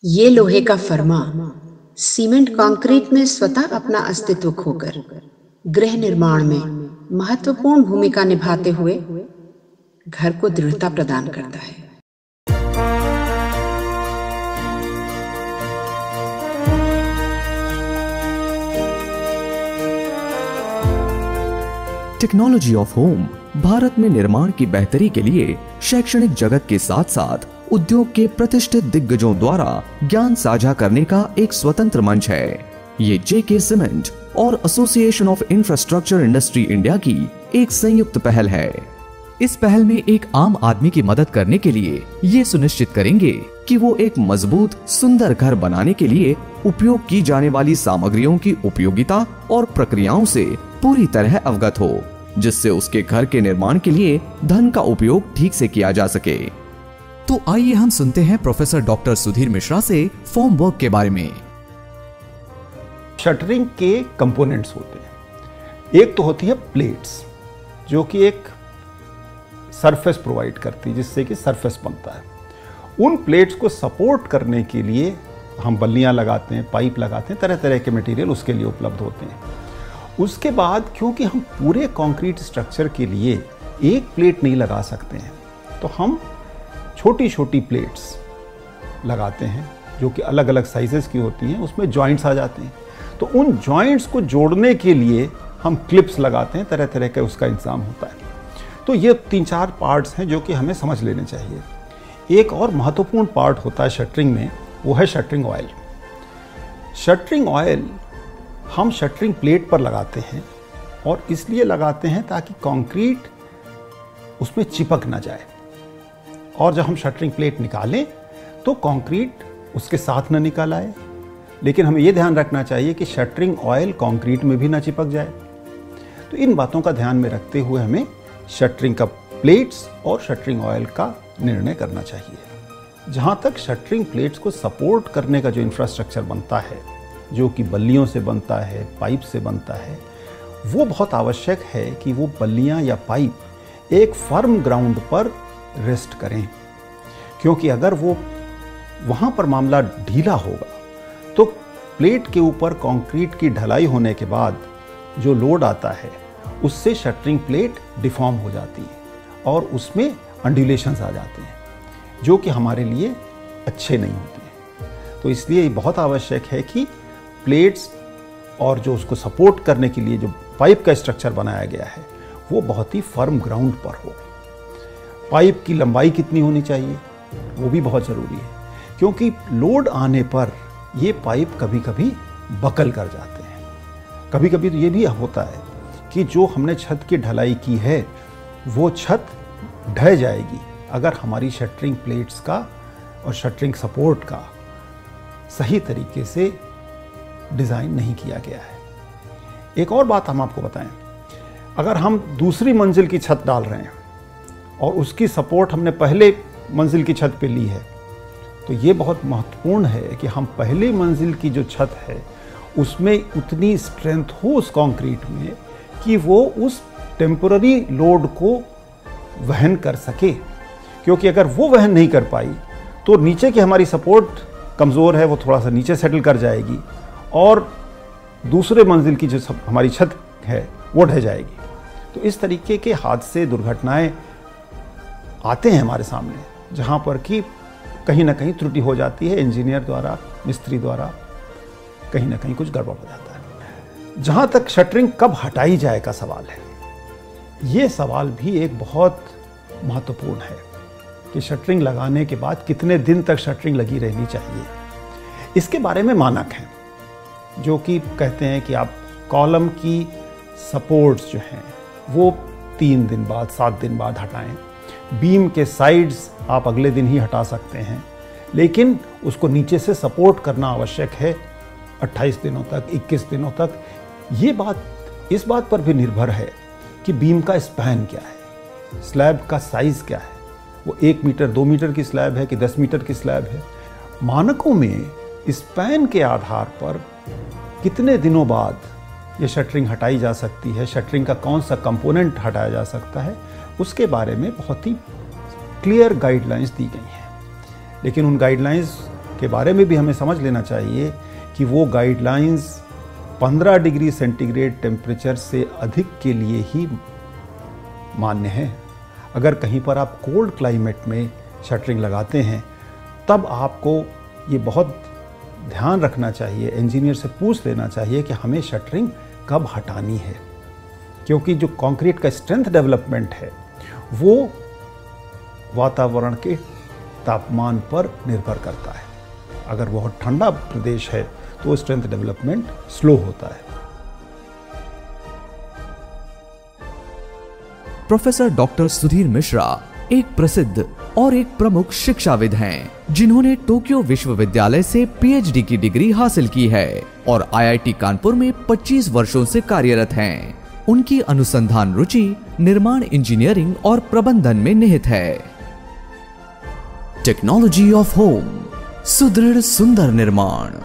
ये लोहे का फर्मा सीमेंट कंक्रीट में स्वतः अपना अस्तित्व खोकर गृह निर्माण में महत्वपूर्ण भूमिका निभाते हुए घर को दृढ़ता प्रदान करता है। टेक्नोलॉजी ऑफ होम भारत में निर्माण की बेहतरी के लिए शैक्षणिक जगत के साथ साथ उद्योग के प्रतिष्ठित दिग्गजों द्वारा ज्ञान साझा करने का एक स्वतंत्र मंच है। ये जेके सीमेंट और association of infrastructure industry India की एक संयुक्त पहल है। इस पहल में एक आम आदमी की मदद करने के लिए ये सुनिश्चित करेंगे कि वो एक मजबूत सुंदर घर बनाने के लिए उपयोग की जाने वाली सामग्रियों की उपयोगिता और प्रक्रियाओं से पूरी तरह अवगत हो, जिससे उसके घर के निर्माण के लिए धन का उपयोग ठीक से किया जा सके। तो आइए हम सुनते हैं प्रोफेसर डॉक्टर सुधीर मिश्रा से फॉर्म वर्क के बारे में। शटरिंग के कंपोनेंट्स होते हैं। एक तो होती है प्लेट्स, जो कि एक सरफेस प्रोवाइड करती है जिससे कि सरफेस बनता है। उन प्लेट्स को सपोर्ट करने के लिए हम बल्लियां लगाते हैं, पाइप लगाते हैं, तरह तरह के मटेरियल उसके लिए उपलब्ध होते हैं। उसके बाद क्योंकि हम पूरे कंक्रीट स्ट्रक्चर के लिए एक प्लेट नहीं लगा सकते हैं, तो हम छोटी छोटी प्लेट्स लगाते हैं जो कि अलग अलग साइजेस की होती हैं। उसमें जॉइंट्स आ जाते हैं, तो उन जॉइंट्स को जोड़ने के लिए हम क्लिप्स लगाते हैं, तरह तरह का उसका इंतजाम होता है। तो ये 3-4 पार्ट्स हैं जो कि हमें समझ लेने चाहिए। एक और महत्वपूर्ण पार्ट होता है शटरिंग में, वो है शटरिंग ऑयल। शटरिंग ऑयल हम शटरिंग प्लेट पर लगाते हैं, और इसलिए लगाते हैं ताकि कंक्रीट उसमें चिपक ना जाए, और जब हम शटरिंग प्लेट निकालें तो कंक्रीट उसके साथ ना निकल आए। लेकिन हमें यह ध्यान रखना चाहिए कि शटरिंग ऑयल कंक्रीट में भी ना चिपक जाए। तो इन बातों का ध्यान में रखते हुए हमें शटरिंग का प्लेट्स और शटरिंग ऑयल का निर्णय करना चाहिए। जहाँ तक शटरिंग प्लेट्स को सपोर्ट करने का जो इंफ्रास्ट्रक्चर बनता है, जो कि बल्लियों से बनता है, पाइप से बनता है, वो बहुत आवश्यक है कि वो बल्लियाँ या पाइप एक फर्म ग्राउंड पर रेस्ट करें। क्योंकि अगर वो वहाँ पर मामला ढीला होगा तो प्लेट के ऊपर कंक्रीट की ढलाई होने के बाद जो लोड आता है उससे शटरिंग प्लेट डिफॉर्म हो जाती है और उसमें अंडुलेशंस आ जाते हैं, जो कि हमारे लिए अच्छे नहीं होते हैं। तो इसलिए बहुत आवश्यक है कि प्लेट्स और जो उसको सपोर्ट करने के लिए जो पाइप का स्ट्रक्चर बनाया गया है वो बहुत ही फर्म ग्राउंड पर हो। पाइप की लंबाई कितनी होनी चाहिए वो भी बहुत ज़रूरी है, क्योंकि लोड आने पर ये पाइप कभी कभी बकल कर जाते हैं। कभी कभी तो ये भी होता है कि जो हमने छत की ढलाई की है वो छत ढह जाएगी अगर हमारी शटरिंग प्लेट्स का और शटरिंग सपोर्ट का सही तरीके से डिज़ाइन नहीं किया गया है। एक और बात हम आपको बताएं, अगर हम दूसरी मंजिल की छत डाल रहे हैं और उसकी सपोर्ट हमने पहले मंजिल की छत पे ली है, तो ये बहुत महत्वपूर्ण है कि हम पहली मंजिल की जो छत है उसमें उतनी स्ट्रेंथ हो उस कंक्रीट में कि वो उस टेम्पररी लोड को वहन कर सके। क्योंकि अगर वो वहन नहीं कर पाई तो नीचे की हमारी सपोर्ट कमज़ोर है, वो थोड़ा सा नीचे सेटल कर जाएगी और दूसरे मंजिल की जो हमारी छत है वो ढह जाएगी। तो इस तरीके के हादसे, दुर्घटनाएं आते हैं हमारे सामने, जहाँ पर कि कहीं ना कहीं त्रुटि हो जाती है, इंजीनियर द्वारा, मिस्त्री द्वारा कहीं ना कहीं कुछ गड़बड़ हो जाता है। जहाँ तक शटरिंग कब हटाई जाए का सवाल है, ये सवाल भी एक बहुत महत्वपूर्ण है कि शटरिंग लगाने के बाद कितने दिन तक शटरिंग लगी रहनी चाहिए। इसके बारे में मानक हैं जो कि कहते हैं कि आप कॉलम की सपोर्ट्स जो हैं वो 3 दिन बाद, 7 दिन बाद हटाएं। बीम के साइड्स आप अगले दिन ही हटा सकते हैं, लेकिन उसको नीचे से सपोर्ट करना आवश्यक है 28 दिनों तक, 21 दिनों तक। ये बात इस बात पर भी निर्भर है कि बीम का स्पैन क्या है, स्लैब का साइज़ क्या है, वो 1 मीटर 2 मीटर की स्लैब है कि 10 मीटर की स्लैब है। मानकों में स्पैन के आधार पर कितने दिनों बाद ये शटरिंग हटाई जा सकती है, शटरिंग का कौन सा कंपोनेंट हटाया जा सकता है, उसके बारे में बहुत ही क्लियर गाइडलाइंस दी गई हैं। लेकिन उन गाइडलाइंस के बारे में भी हमें समझ लेना चाहिए कि वो गाइडलाइंस 15 डिग्री सेंटीग्रेड टेम्परेचर से अधिक के लिए ही मान्य है। अगर कहीं पर आप कोल्ड क्लाइमेट में शटरिंग लगाते हैं तब आपको ये बहुत ध्यान रखना चाहिए, इंजीनियर से पूछ लेना चाहिए कि हमें शटरिंग कब हटानी है, क्योंकि जो कंक्रीट का स्ट्रेंथ डेवलपमेंट है वो वातावरण के तापमान पर निर्भर करता है। अगर बहुत ठंडा प्रदेश है तो स्ट्रेंथ डेवलपमेंट स्लो होता है। प्रोफेसर डॉक्टर सुधीर मिश्रा एक प्रसिद्ध और एक प्रमुख शिक्षाविद हैं, जिन्होंने टोक्यो विश्वविद्यालय से पीएचडी की डिग्री हासिल की है और आईआईटी कानपुर में 25 वर्षों से कार्यरत हैं। उनकी अनुसंधान रुचि निर्माण इंजीनियरिंग और प्रबंधन में निहित है। टेक्नोलॉजी ऑफ होम, सुदृढ़ सुंदर निर्माण।